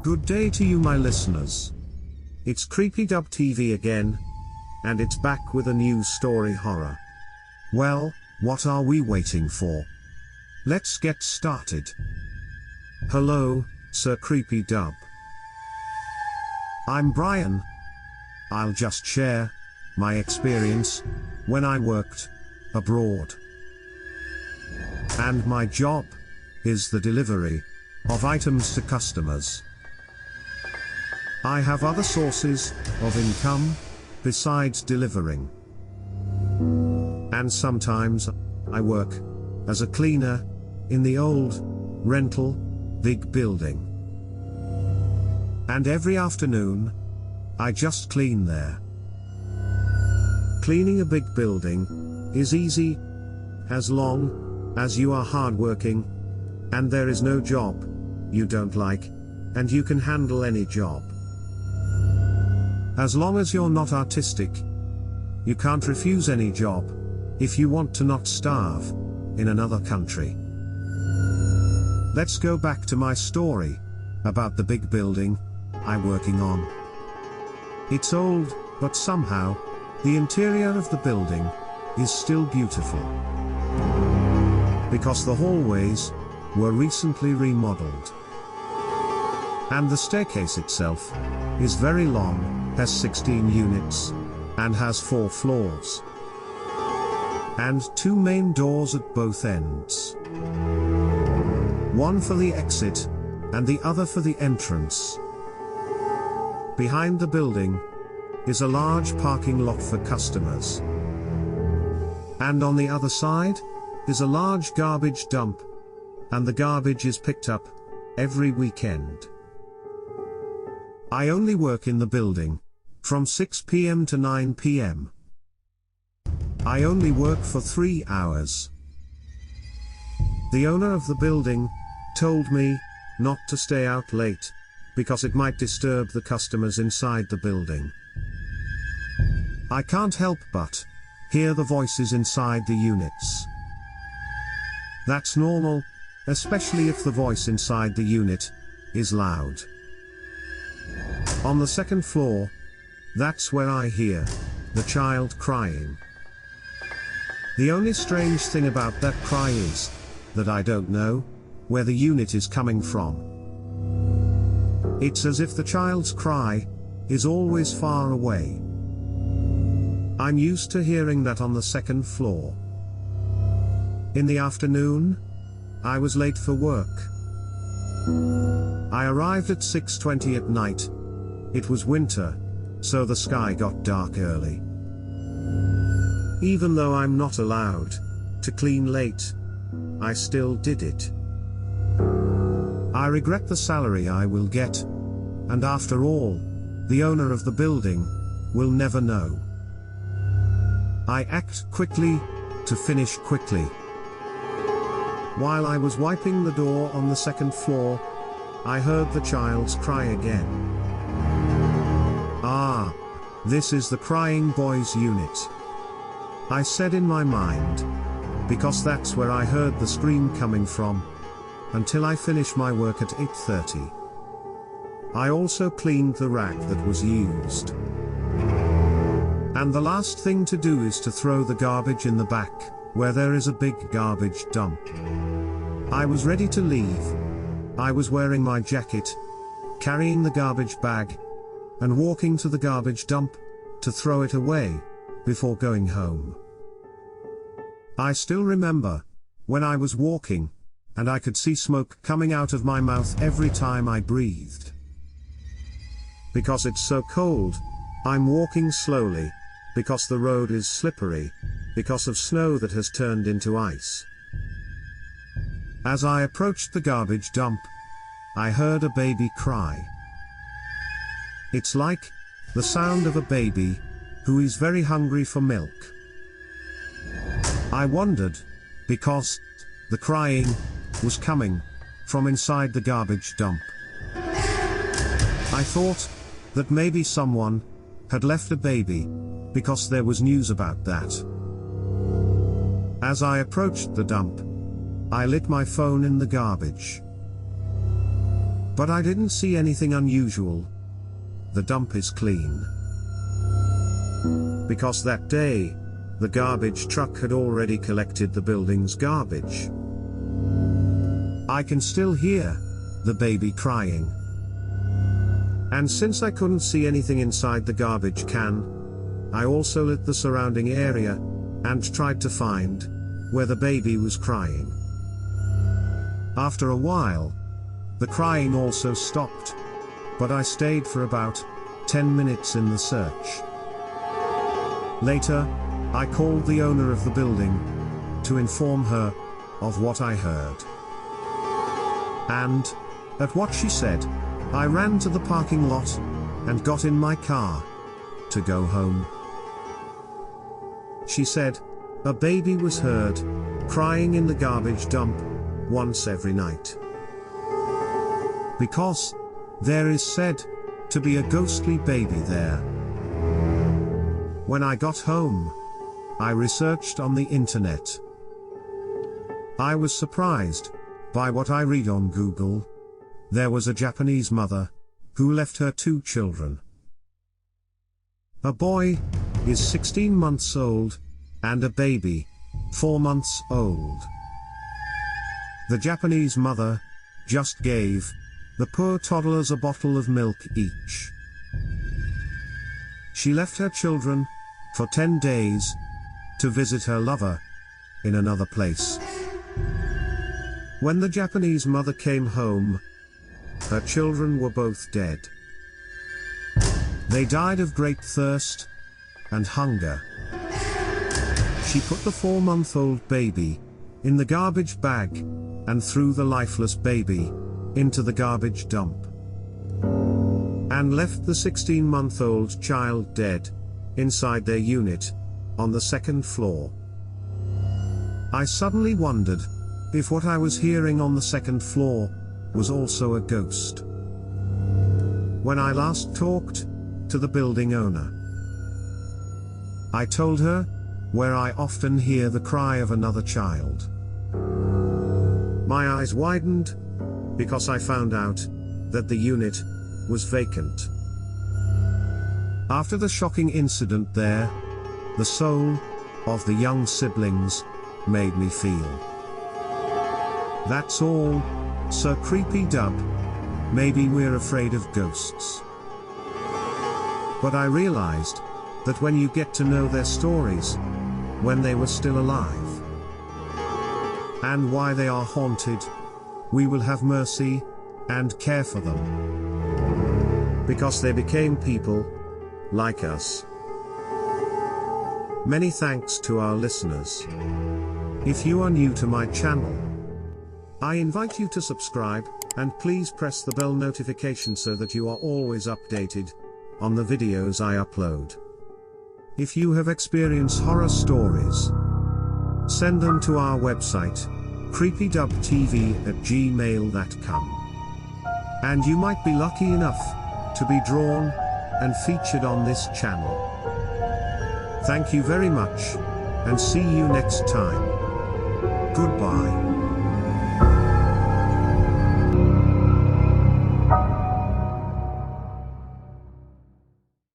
Good day to you, my listeners. It's creepydubtv again, and it's back with a new story horror. Well, what are we waiting for? Let's get started. Hello, Sir Creepydub. I'm Brian. I'll just share my experience when I worked abroad. And my job is the delivery of items to customers. I have other sources of income besides delivering. And sometimes I work as a cleaner in the old rental big building. And every afternoon I just clean there. Cleaning a big building is easy as long as you are hardworking and there is no job you don't like, and you can handle any job. As long as you're not artistic, you can't refuse any job if you want to not starve in another country. Let's go back to my story about the big building I'm working on. It's old, but somehow the interior of the building is still beautiful. Because the hallways were recently remodeled. And the staircase itself is very long, has 16 units, and has 4 floors. And 2 main doors at both ends. One for the exit, and the other for the entrance. Behind the building is a large parking lot for customers. And on the other side is a large garbage dump, and the garbage is picked up every weekend. I only work in the building from 6 p.m. to 9 p.m. I only work for 3 hours. The owner of the building told me not to stay out late because it might disturb the customers inside the building. I can't help but hear the voices inside the units. That's normal, especially if the voice inside the unit is loud. On the 2nd floor, that's where I hear the child crying. The only strange thing about that cry is that I don't know where the unit is coming from. It's as if the child's cry is always far away. I'm used to hearing that on the 2nd floor. In the afternoon, I was late for work. I arrived at 6:20 at night. It was winter, so the sky got dark early. Even though I'm not allowed to clean late, I still did it. I regret the salary I will get, and after all, the owner of the building will never know. I act quickly to finish quickly. While I was wiping the door on the 2nd floor, I heard the child's cry again. Ah, this is the crying boys unit, I said in my mind, because that's where I heard the scream coming from, until I finished my work at 8:30. I also cleaned the rack that was used. And the last thing to do is to throw the garbage in the back, where there is a big garbage dump. I was ready to leave. I was wearing my jacket, carrying the garbage bag, and walking to the garbage dump to throw it away before going home. I still remember when I was walking, and I could see smoke coming out of my mouth every time I breathed. Because it's so cold, I'm walking slowly, because the road is slippery, because of snow that has turned into ice. As I approached the garbage dump, I heard a baby cry. It's like the sound of a baby who is very hungry for milk. I wondered, because the crying was coming from inside the garbage dump. I thought that maybe someone had left a baby, because there was news about that. As I approached the dump, I lit my phone in the garbage. But I didn't see anything unusual. The dump is clean. Because that day, the garbage truck had already collected the building's garbage. I can still hear the baby crying. And since I couldn't see anything inside the garbage can, I also lit the surrounding area and tried to find where the baby was crying. After a while, the crying also stopped, but I stayed for about 10 minutes in the search. Later, I called the owner of the building to inform her of what I heard. And, at what she said, I ran to the parking lot and got in my car to go home. She said, a baby was heard crying in the garbage dump once every night. Because there is said to be a ghostly baby there. When I got home, I researched on the internet. I was surprised by what I read on Google. There was a Japanese mother who left her 2 children. A boy is 16 months old, and a baby, 4 months old. The Japanese mother just gave the poor toddlers a bottle of milk each. She left her children for 10 days to visit her lover in another place. When the Japanese mother came home, her children were both dead. They died of great thirst and hunger. She put the 4-month-old baby in the garbage bag and threw the lifeless baby into the garbage dump, and left the 16-month-old child dead inside their unit on the 2nd floor. I suddenly wondered if what I was hearing on the 2nd floor was also a ghost. When I last talked to the building owner, I told her where I often hear the cry of another child. My eyes widened because I found out that the unit was vacant. After the shocking incident there, the soul of the young siblings made me feel. That's all, Sir Creepy Dub. Maybe we're afraid of ghosts. But I realized that when you get to know their stories, when they were still alive, and why they are haunted, we will have mercy and care for them. Because they became people like us. Many thanks to our listeners. If you are new to my channel, I invite you to subscribe, and please press the bell notification so that you are always updated on the videos I upload. If you have experienced horror stories, send them to our website, creepydubtv@gmail.com. And you might be lucky enough to be drawn and featured on this channel. Thank you very much, and see you next time. Goodbye.